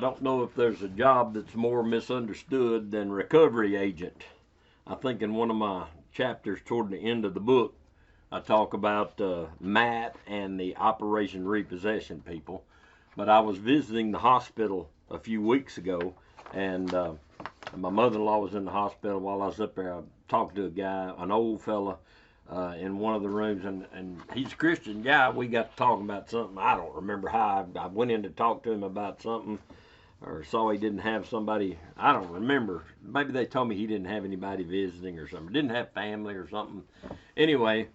don't know if there's a job that's more misunderstood than recovery agent. I think in one of my chapters toward the end of the book, I talk about Matt and the Operation Repossession people. But I was visiting the hospital a few weeks ago, and my mother-in-law was in the hospital. While I was up there, I talked to a guy, an old fella, in one of the rooms, and he's a Christian guy. We got to talking about something. I don't remember how. I went in to talk to him about something, or saw he didn't have somebody. I don't remember. Maybe they told me he didn't have anybody visiting or something. Didn't have family or something. Anyway,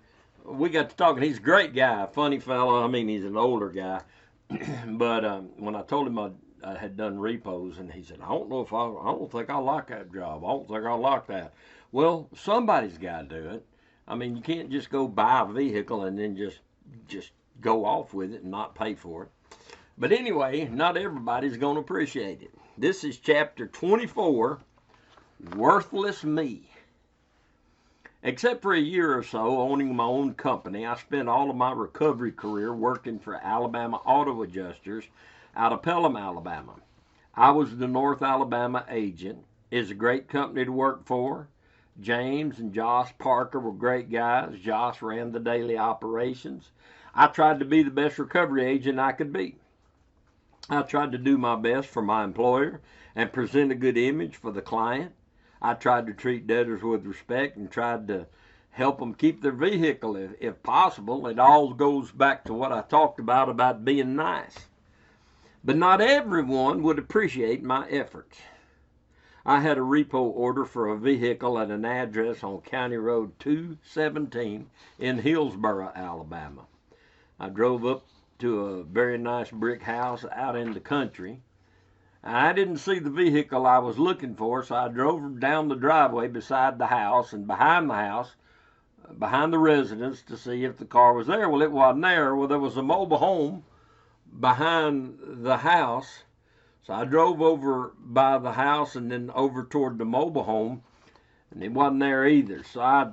we got to talking. He's a great guy, a funny fellow. I mean, he's an older guy. But when I told him I had done repos, and he said, I don't think I like that job. I don't think I like that. Well, somebody's got to do it. I mean, you can't just go buy a vehicle and then just go off with it and not pay for it. But anyway, not everybody's going to appreciate it. This is chapter 24, Worthless Me. Except for a year or so owning my own company, I spent all of my recovery career working for Alabama Auto Adjusters out of Pelham, Alabama. I was the North Alabama agent. It's a great company to work for. James and Josh Parker were great guys. Josh ran the daily operations. I tried to be the best recovery agent I could be. I tried to do my best for my employer and present a good image for the client. I tried to treat debtors with respect and tried to help them keep their vehicle if possible. It all goes back to what I talked about being nice. But not everyone would appreciate my efforts. I had a repo order for a vehicle at an address on County Road 217 in Hillsboro, Alabama. I drove up to a very nice brick house out in the country. I didn't see the vehicle I was looking for, so I drove down the driveway beside the house and behind the house, behind the residence, to see if the car was there. Well, it wasn't there. Well, there was a mobile home behind the house. So I drove over by the house and then over toward the mobile home, and it wasn't there either. So I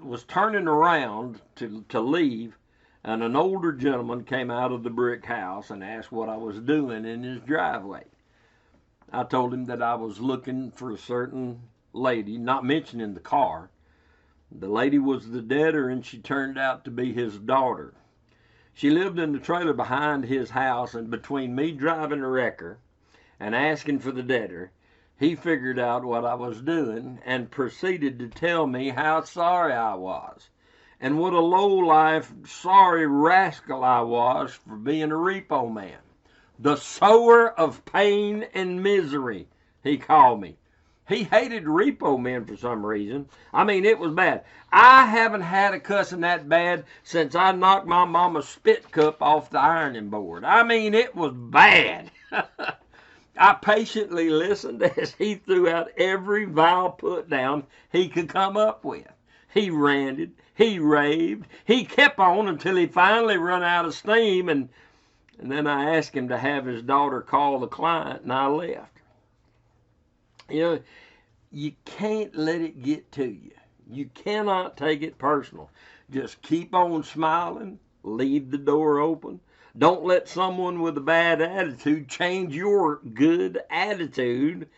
was turning around to leave, and an older gentleman came out of the brick house and asked what I was doing in his driveway. I told him that I was looking for a certain lady, not mentioning the car. The lady was the debtor, and she turned out to be his daughter. She lived in the trailer behind his house, and between me driving a wrecker and asking for the debtor, he figured out what I was doing and proceeded to tell me how sorry I was and what a low-life, sorry rascal I was for being a repo man. The sower of pain and misery, he called me. He hated repo men for some reason. I mean, it was bad. I haven't had a cussing that bad since I knocked my mama's spit cup off the ironing board. I mean, it was bad. I patiently listened as he threw out every vile put down he could come up with. He ranted, he raved, he kept on until he finally run out of steam, and then I asked him to have his daughter call the client, and I left. You know, you can't let it get to you. You cannot take it personal. Just keep on smiling, leave the door open. Don't let someone with a bad attitude change your good attitude.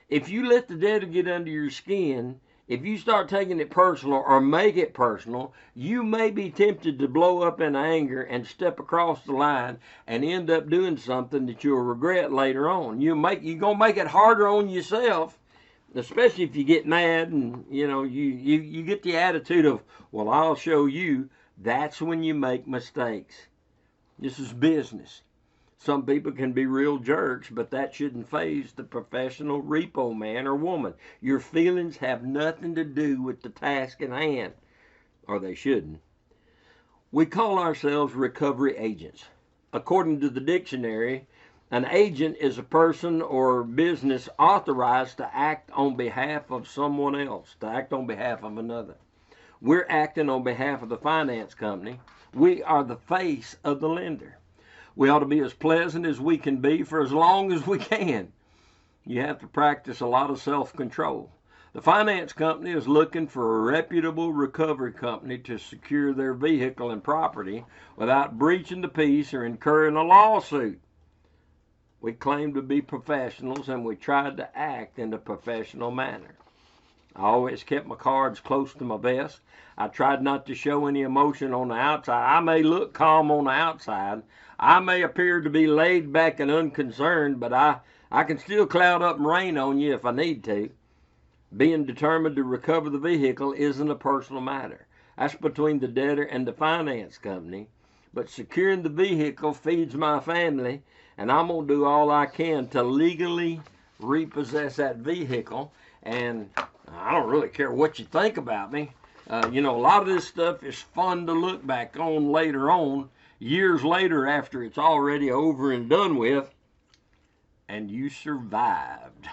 If you let the devil get under your skin, if you start taking it personal or make it personal, you may be tempted to blow up in anger and step across the line and end up doing something that you'll regret later on. You're going to make it harder on yourself, especially if you get mad and you get the attitude of, well, I'll show you. That's when you make mistakes. This is business. Some people can be real jerks, but that shouldn't faze the professional repo man or woman. Your feelings have nothing to do with the task at hand, or they shouldn't. We call ourselves recovery agents. According to the dictionary, an agent is a person or business authorized to act on behalf of someone else, to act on behalf of another. We're acting on behalf of the finance company. We are the face of the lender. We ought to be as pleasant as we can be for as long as we can. You have to practice a lot of self-control. The finance company is looking for a reputable recovery company to secure their vehicle and property without breaching the peace or incurring a lawsuit. We claimed to be professionals, and we tried to act in a professional manner. I always kept my cards close to my vest. I tried not to show any emotion on the outside. I may look calm on the outside. I may appear to be laid back and unconcerned, but I can still cloud up and rain on you if I need to. Being determined to recover the vehicle isn't a personal matter. That's between the debtor and the finance company. But securing the vehicle feeds my family, and I'm going to do all I can to legally repossess that vehicle. And I don't really care what you think about me. A lot of this stuff is fun to look back on later on, years later after it's already over and done with, and you survived.